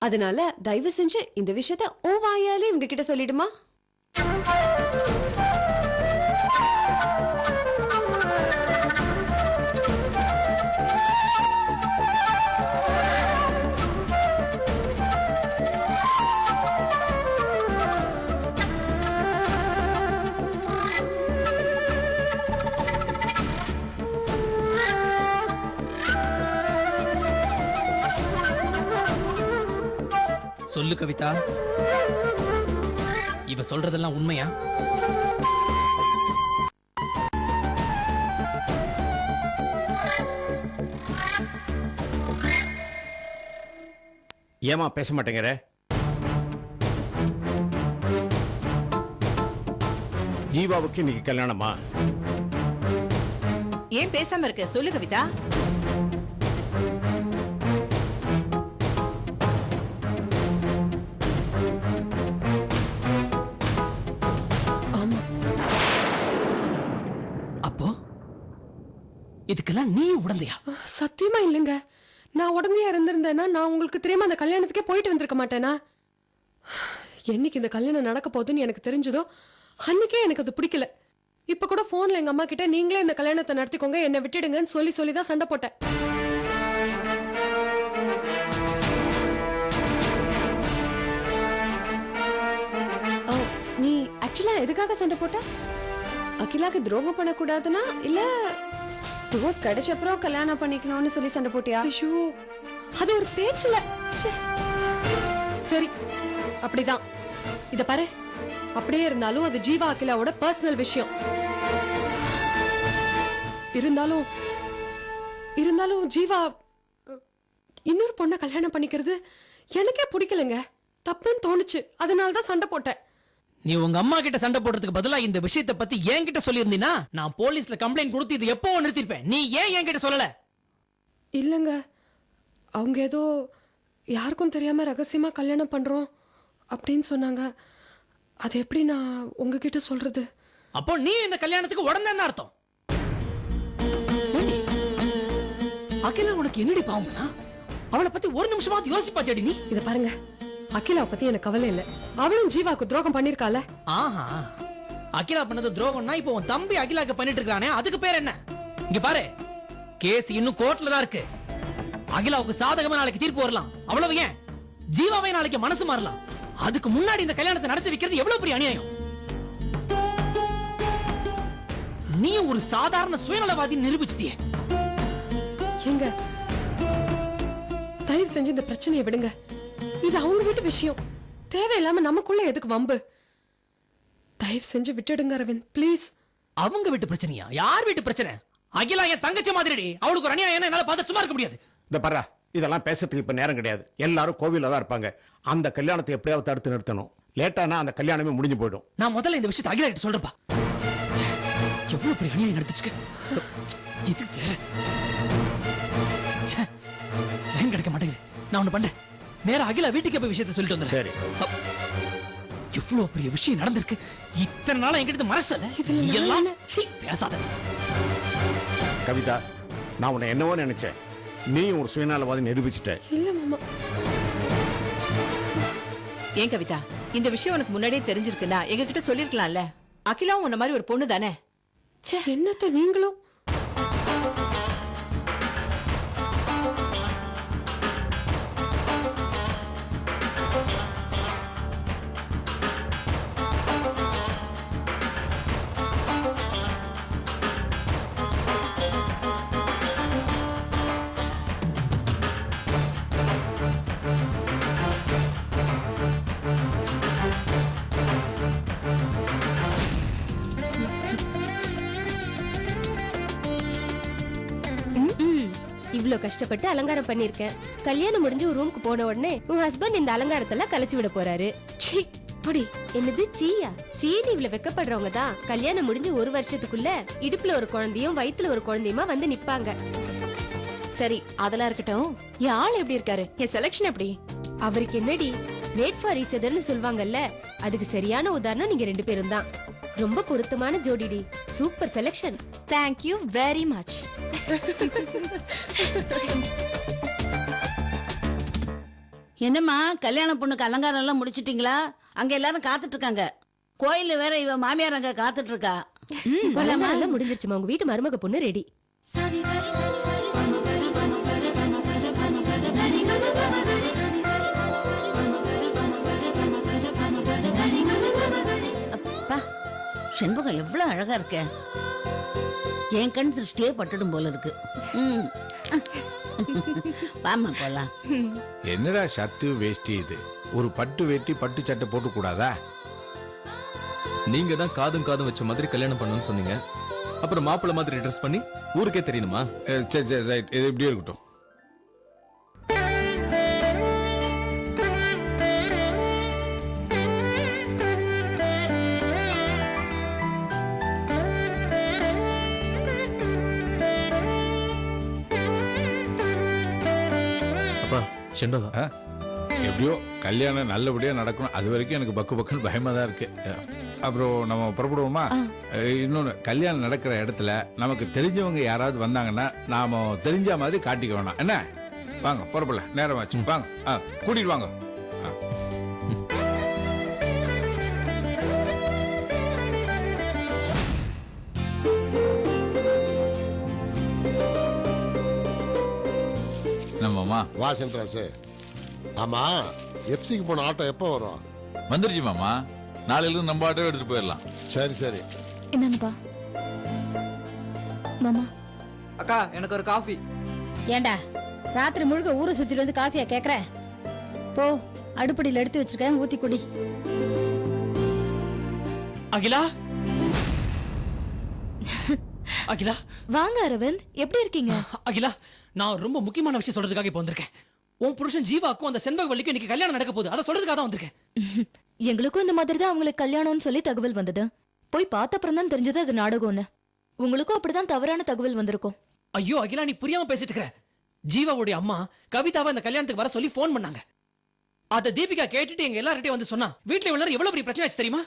அதனால தயவு செஞ்சு இந்த விஷயத்த ஓ வாயாலே இவங்க கிட்ட சொல்லிடுமா? சொல்லு கவிதா, இவ சொல்றதெல்லாம் உண்மையா? ஏமா பேச மாட்டேங்கிற? ஜீவாவுக்கு இன்னைக்கு கல்யாணமா? ஏன் பேசாம இருக்க? சொல்லு கவிதா. அப்போ இதுக்கெல்லாம் நீ உடந்தையா? சத்தியமா இல்லைங்க. நான் உடனே இருந்திருந்தேன்னா நான் உங்களுக்கு தெரியாம அந்த கல்யாணத்துக்கே போயிட்டு வந்திருக்க மாட்டேனா? என்னைக்கு இந்த கல்யாணம் நடக்க போகுதுன்னு எனக்கு தெரிஞ்சதோ அன்னைக்கே எனக்கு அது பிடிக்கல. இப்ப கூட போன்ல எங்க அம்மா கிட்ட நீங்களே இந்த கல்யாணத்தை நடத்திக்கோங்க, என்னை விட்டுடுங்கன்னு சொல்லி தான் சண்டை போட்டேன். நீ ஆக்சுவலா எதுக்காக சண்டை போட்ட? அகிலாக்கு துரோகம் பண்ணக்கூடாதுன்னா இல்ல டிவோர்ஸ் கிடைச்ச அப்புறம் கல்யாணம் பண்ணிக்கணும்னு சொல்லி சண்டை போட்டியா? ஐயோ, அது ஒரு பேச்சுல. சரி, அப்படிதான். இத பாரு, அப்படியே இருந்தாலும் அது ஜீவா அகிலாவோட பர்சனல் விஷயம். இருந்தாலும் ஜீவா இன்னொரு பொண்ணை கல்யாணம் பண்ணிக்கிறது எனக்கே பிடிக்கலங்க. தப்புன்னு தோணுச்சு, அதனாலதான் சண்டை போட்டேன். நீ உங்க அம்மா கிட்ட சண்டை போடுறதுக்கு பதிலா இந்த விஷயத்தை பத்தி என்கிட்ட சொல்லியிருந்தீனா நான் போலீஸ்ல கம்ப்ளைண்ட் கொடுத்து இது எப்போ நிறுத்திருப்பேன். நீ ஏன் என்கிட்ட சொல்லல? இல்லங்க, அவங்க ஏதோ யாருக்கும் தெரியாம ரகசியமா கல்யாணம் பண்றோம் அப்படின்னு சொன்னாங்க. அது எப்படி நான் உங்ககிட்ட சொல்றது? அப்போ நீ இந்த கல்யாணத்துக்கு உடனே அர்த்தம். அகிலா உனக்கு என்னடி பாவம்னா? அவளை பத்தி ஒரு நிமிஷமாவது யோசிச்சு பாத்தியாடி நீ? இத பாருங்க, அகிலா பத்தி எனக்கு கவலை இல்ல. அவளும் ஜீவாக்கு துரோகம் பண்ணிருக்கால. ஆஹா, அகிலா பண்ணது துரோகம்னா இப்போ உன் தம்பி அகிலாக்கு பண்ணிட்டு இருக்கானே, அதுக்கு பேர் என்ன? இங்க பாரு, கேஸ் இன்னும் கோர்ட்ல தான் இருக்கு. அகிலாவுக்கு சாதகமா நாளைக்கு தீர்ப்பு வரலாம். அவ்வளவு ஏன் ஜீவாவை நாளைக்கு மனசு மாறலாம். அதுக்கு முன்னாடி இந்த கல்யாணத்தை நடத்தி வைக்கிறது எவ்வளவு பெரிய அநியாயம். நீ ஒரு சாதாரண சுயநலவாதி நிரூபிச்சிட்டியே. எங்க தயவு செஞ்சு இந்த பிரச்சனையை விடுங்க. இது அவங்க வீட்டு விஷயம். தேவையில்லாம நமக்குள்ள எதுக்கு வம்பு? தயவு செஞ்சு விட்டுடுங்க அரவிந்த், பிளீஸ். அவங்க வீட்டு பிரச்சனையா? யார் வீட்டு பிரச்சனை? அகிலா என் தங்கச்சி மாதிரி. அவளுக்கு ஒரு அநியாயம் என்னால பார்த்து சும்மா இருக்க முடியாது. இந்த பாரா, இதெல்லாம் பேசுறதுக்கு இப்ப நேரம் கிடையாது. எல்லாரும் கோவில்ல தான் இருப்பாங்க. அந்த கல்யாணத்தை எப்படியாவது தடுத்து நிறுத்தணும். லேட்டானா அந்த கல்யாணமே முடிஞ்சு போயிடும். நான் முதல்ல இந்த விஷயத்தை அகிலா கிட்ட சொல்றப்பா. எவ்வளவு பெரிய அநியாயம் நடந்துச்சு. இது வேற லைன் கிடைக்க மாட்டேங்குது. நான் ஒண்ணு பண்றேன், நேரா அகிலா வீட்டுக்கு போய் விஷயத்தை சொல்லிட்டு வந்துடுறேன். சரி. எவ்வளவு பெரிய விஷயம் நடந்திருக்கு. இத்தனை நாளா என்கிட்ட மனசல எல்லாம் பேசாத. கவிதா, நான் உன்னை என்னவோ நினைச்சேன். நீ ஒரு சுயநலவாதி நிரூபிச்சிட்ட. இல்ல மாமா. ஏன் கவிதா, இந்த விஷயம் உனக்கு முன்னாடியே தெரிஞ்சிருக்குன்னா எங்க கிட்ட சொல்லிருக்கலாம்ல. அகிலாவும் உன்ன மாதிரி ஒரு பொண்ணு தானே. என்னத்த நீங்களும்? இவ்ளோ கஷ்டப்பட்டு அலங்காரம் பண்ணிருக்கேன். கல்யாணம் முடிஞ்சு ரூமுக்கு போன உடனே உன் ஹஸ்பண்ட் இந்த அலங்காரத்தெல்லாம் கலைச்சு விட போறாரு. என்னது சீயா? சீனி இவ்வளவு வெக்கப்படுறவங்க தான் கல்யாணம் முடிஞ்சு ஒரு வருஷத்துக்குள்ள இடுப்புல ஒரு குழந்தையும் வயித்துல ஒரு குழந்தையுமா வந்து நிப்பாங்க. சரி, அதெல்லாம் இருக்கட்டும். என் ஆள் எப்படி இருக்காரு? என் செலக்ஷன் எப்படி? அவருக்கு என்னடி, மேட் ஃபார் ஈச் அதர்னு சொல்வாங்கல்ல, அதுக்கு சரியான உதாரணம் நீங்க ரெண்டு பேரும் தான். ரொம்ப பொருத்தமான ஜோடிடி. Super selection. Thank you very much. என்னம்மா கல்யாண பொண்ணுக்கு அலங்காரம் எல்லாம் முடிச்சிட்டீங்களா? அங்க எல்லாரும் காத்துட்டு இருக்காங்க. கோயில்ல வேற இவ மாமியார் அங்க காத்துட்டு இருக்கா. அலங்காரம் எல்லாம் முடிஞ்சிருச்சுமா. உங்க வீட்டு மருமக பொண்ணு ரெடி. அப்பா, செண்பகம் எவ்வளவு அழகா இருக்க. என் கண் திருஷ்டியே பட்டுடும் போல இருக்கு. ம். வாமா போலாம். என்னடா ஷர்ட்டு வேஷ்டி இது? ஒரு பட்டு வேட்டி பட்டு சட்டை போட்டு கூடாதா? நீங்க தான் காதும் காதும் வச்ச மாதிரி கல்யாணம் பண்ணணும்னு சொன்னீங்க. அப்புறம் மாப்பிள்ளை மாதிரி ட்ரெஸ் பண்ணி ஊருக்கே தெரியணுமா? சரி சரி ரைட், இது இப்படியே இருக்கட்டும். அப்பா செண்பகா, ஆ? எப்படியோ கல்யாணம் நல்லபடியா நடக்கணும். அது வரைக்கும் எனக்கு பக்கு பக்குன்னு பயமா தான் இருக்கு. அப்புறம் நம்ம புறப்படுவோமா? இன்னொன்னு, கல்யாணம் நடக்கிற இடத்துல நமக்கு தெரிஞ்சவங்க யாராவது வந்தாங்கன்னா நாம தெரிஞ்ச மாதிரி காட்டிக்க வேணாம். என்ன? வாங்க புறப்படல, நேரமாச்சு. வாங்க, கூட்டிட்டு வாங்க. மாமா வா சென்ட்ராசு. ஆமா, எஃப்சிக்கு போன ஆட்டோ எப்போ வரும்? வந்துருச்சு மாமா. நாளையில இருந்து நம்ம ஆட்டோ எடுத்துட்டு போயிடலாம். சரி சரி. என்னங்கப்பா மாமா? அக்கா எனக்கு ஒரு காஃபி. ஏண்டா ராத்திரி முழுக்க ஊரை சுத்திட்டு வந்து காஃபியா கேக்குற? போ, அடுப்படியில் எடுத்து வச்சிருக்கேன், ஊத்தி குடி. அகிலா அகிலா வாங்க அரவிந்த், எப்படி இருக்கீங்க? அகிலா, நான் ரொம்ப முக்கியமான விஷயம் சொல்றதுக்காக இப்போ வந்திருக்கேன். உன் புருஷன் ஜீவாக்கும் அந்த செண்பகவல்லிக்கும் இன்னைக்கு கல்யாணம் நடக்க போகுது. அதை சொல்றதுக்காக தான் வந்திருக்கேன். எங்களுக்கும் இந்த மாதிரி தான் அவங்களுக்கு கல்யாணம்னு சொல்லி தகவல் வந்தது. போய் பார்த்த அப்புறம் தான் தெரிஞ்சது அது நாடகம்னு. உங்களுக்கும் அப்படிதான் தவறான தகவல் வந்திருக்கும். ஐயோ அகிலா, நீ புரியாம பேசிட்டு இருக்கிற. ஜீவாவுடைய அம்மா கவிதாவை இந்த கல்யாணத்துக்கு வர சொல்லி போன் பண்ணாங்க. அத தீபிகா கேட்டுட்டு எங்க எல்லார்கிட்டயும் வந்து சொன்னா. வீட்டுல எல்லாரும் எவ்வளவு பெரிய பிரச்சனை ஆச்சு தெரியுமா?